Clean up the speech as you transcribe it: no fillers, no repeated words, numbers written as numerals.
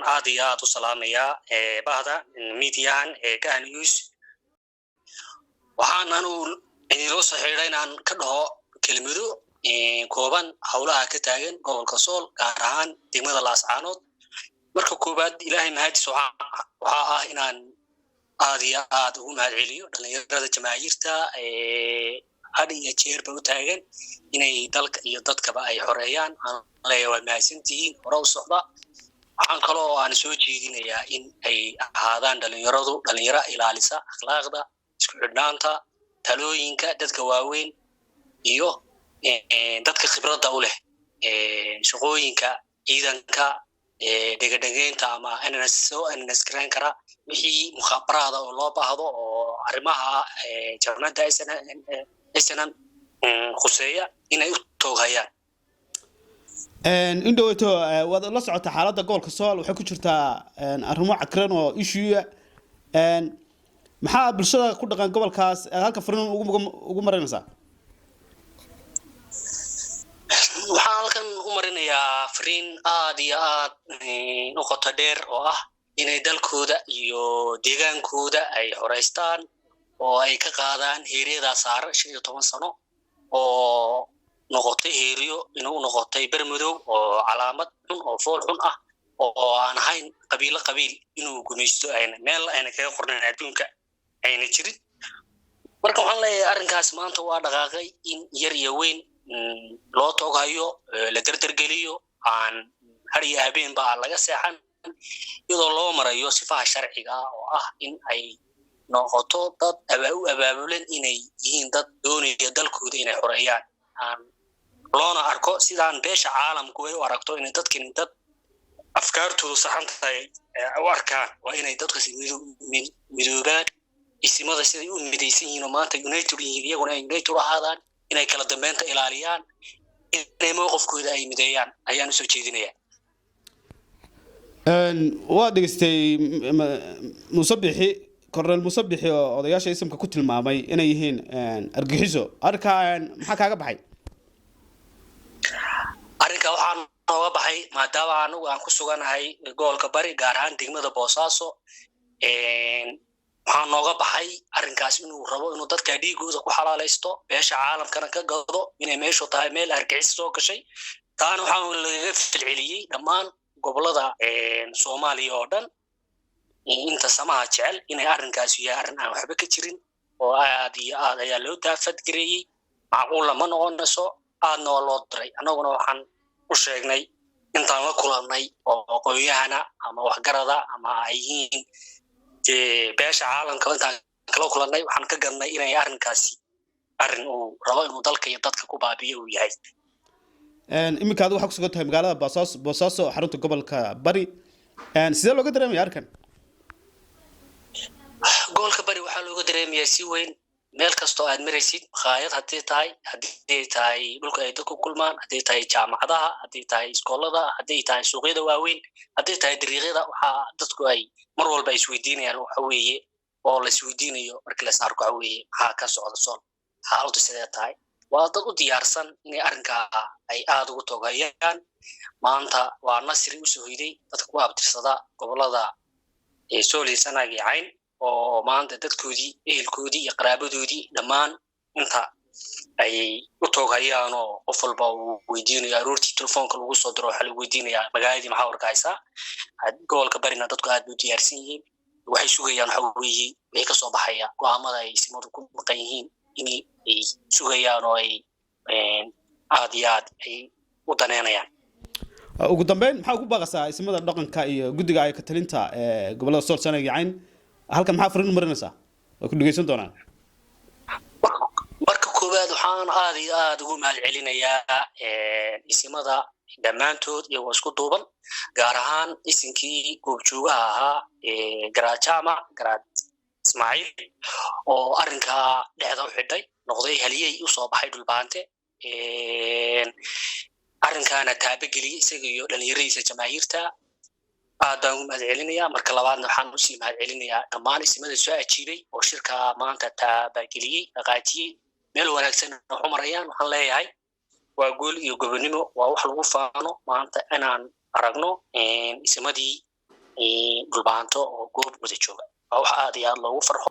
عادي توصل يا بعد ميديان كان يوش وحان أنو إنه صحيحين عن كده كلمة كوبان حولها كتاعين قبل كسول كارهان دماغ الأسعانات مركب كوباد إلهي نهاية سواء وها إنان عادي وما العليو لأن يرد الجماهيرتا هذه يشير بوتاعين إنه دلك يضدك بأي حريان لا يوم سنتين ورا الصحبة عن كلو عن سوتشي دينيا إن أي هذا دلنا يردو دلنا يرى إلى لسا أخلاق دا سكردانتا تلوينك دتك واوين إيوه دتك خبرة دولة شغوينك إذنك دقدقينتا ما أنا نسو أنا نسكرين كرا وحي مخابرات أو الله بهذا أو عرمها جرمات إسنا خصية إن يتوغيان indhowto wada la socota xaaladda gobolka Sool waxay ku jirtaa arrimo cakran oo issue maxaa bulshada ku dhaqan gobolkaas halka fariin ugu marinaysaa waxaan halkan u marinayaa fariin aad iyo aad u qoto dheer oo ah inay dalkooda iyo deegaankooda ay horeystaan oo ay ka qaadaan heeriyada saar 15 sano oo noqotay heeriyo inuu noqotay bermadow oo calaamad xun oo fool xun ah oo aan ahayn qabiil inuu gumaysto ayna meel ayna kaga qornaan adduunka ayna jirin marka waxaan leeyahay arrinkaas maanta waa dhaqaaqay in yar iyo weyn loo toogayo la dardargeliyo aan har iyo habeen baa laga seexan iyadoo loo marayo sifaha sharciga oo ah in ay noqoto dad abaabulan inay yihiin dad doonaya dalkooda inay xoreeyaan loona arko sidaan beesha caalamku ay u aragto inay dadkan dad afkaartoodu saxan tahay u arkaan waa inay dadka midoobaan isimada siday u midaysan yihiin oo maanta united yihiin iyaguna ay united ahaadaan inay kala dambeynta ilaaliyaan inay mowqifkooda ay mideeyaan ayaan u soo jeedinayaa waa dhigistay musabixi korneel musabixi oo odayaasha isimka ku tilmaamay inay yihiin argaxiso arkaan maxaa kaaga baxay arrinka waxaan nooga baxay maadaama anigu aan ku suganahay gobolka bari gaar ahaan degmada Boosaaso waxaan nooga baxay arrinkaas inuu rabo inuu dadka dhiigooda ku xalaalaysto beesha caalamkana ka gado inay meeshu tahay meel argixis soo gashay taana waxaan laga filciliyay dhammaan gobolada Soomaaliya oo dhan inta samaha jecel inay arrinkaas yahay arrin aan waxba ka jirin oo aad iyo aad ayaa loo daafad gareeyay macquul ma noqonayso aadna waa loo diray annaguna waxaan u sheegnay intaan la kulannay oo qoyahana ama waxgarada ama ay yihiin beesha caalamka intaan kala kulannay waxaan ka gadnay inay arrinkaasi arrin uu rabo inuu dalka iyo dadka ku baabiyo uu yahay iminka aad waxa ku sugan tahay magaalada Boosaaso xarunta gobolka Bari sidee looga dareemayaa arkan gobolka Bari waxaa looga dareemayaa si weyn meel kasto aad maraysid khayad hadii tahay dhulka ay dadku kulmaan hadii tahay jaamacadaha hadii tahay iskoolada hadii tahay suuqyada waaweyn hadii tahay dariiqyada waxa dadku ay mar walba isweydiinayaan waxa weeye oo la isweydiinayo markii la saarko waxa weeye maxaa ka socda Sool xaaladdu sidee tahay waa dad u diyaarsan inay arrinka ay aad ugu toogayaan maanta waa nasri u soo hiday dadka ku abtirsada gobolada Sool iyo Sanaag iyo Cayn oo maanta dadkoodii ehelkoodii iyo qaraabadoodii dhammaan inta ay u toogayaan oo qof walba uu weydiinayo aroortii telefoonka lagu soo diro waxa la weydiinayaa magaaladii maxaa warkaysaa gobolka Barina dadku aad u diyaarsan yihiin waxay sugayaan waxa weeye way ka soo baxaya go'aamada ay simadu ku maqan yihiin inay sugayaan oo ay aad iyo aad ay u daneynayaan ugu dambeyn maxaa ugu baaqaysaa isimada dhaqanka iyo guddiga ay ka talinta gobolada Sool Sanaag iyo Cayn halka maxaa fariin marinaysaa oo ku dhageysan doonaan marka koowaad waxaan aad iyo aad ugu mahadcelinayaa isimada dhammaantood iyo isku duuban gaar ahaan isinkii goobjoogaha ahaa Garaajama Garaad Ismaaciil oo arrinka dhexda u xidhay noqday haliyay u soo baxay dhulbaante arrinkana taabageliye isaga iyo dhalinyaradiisa jamaahiirta aadaan u mahadcelinayaa marka labaadna waxaan u sii mahadcelinayaa dhammaan isimada soo ajiibay oo shirka maanta taabageliyey dhaqaajiyey meel wanaagsan u marayaan waxaan leeyahay waa gool iyo gobonimo waa wax lagu faano maanta inaan aragno isimadii dhulbaanto oo goob wada jooga waa wax aad iyo aad loogu farxo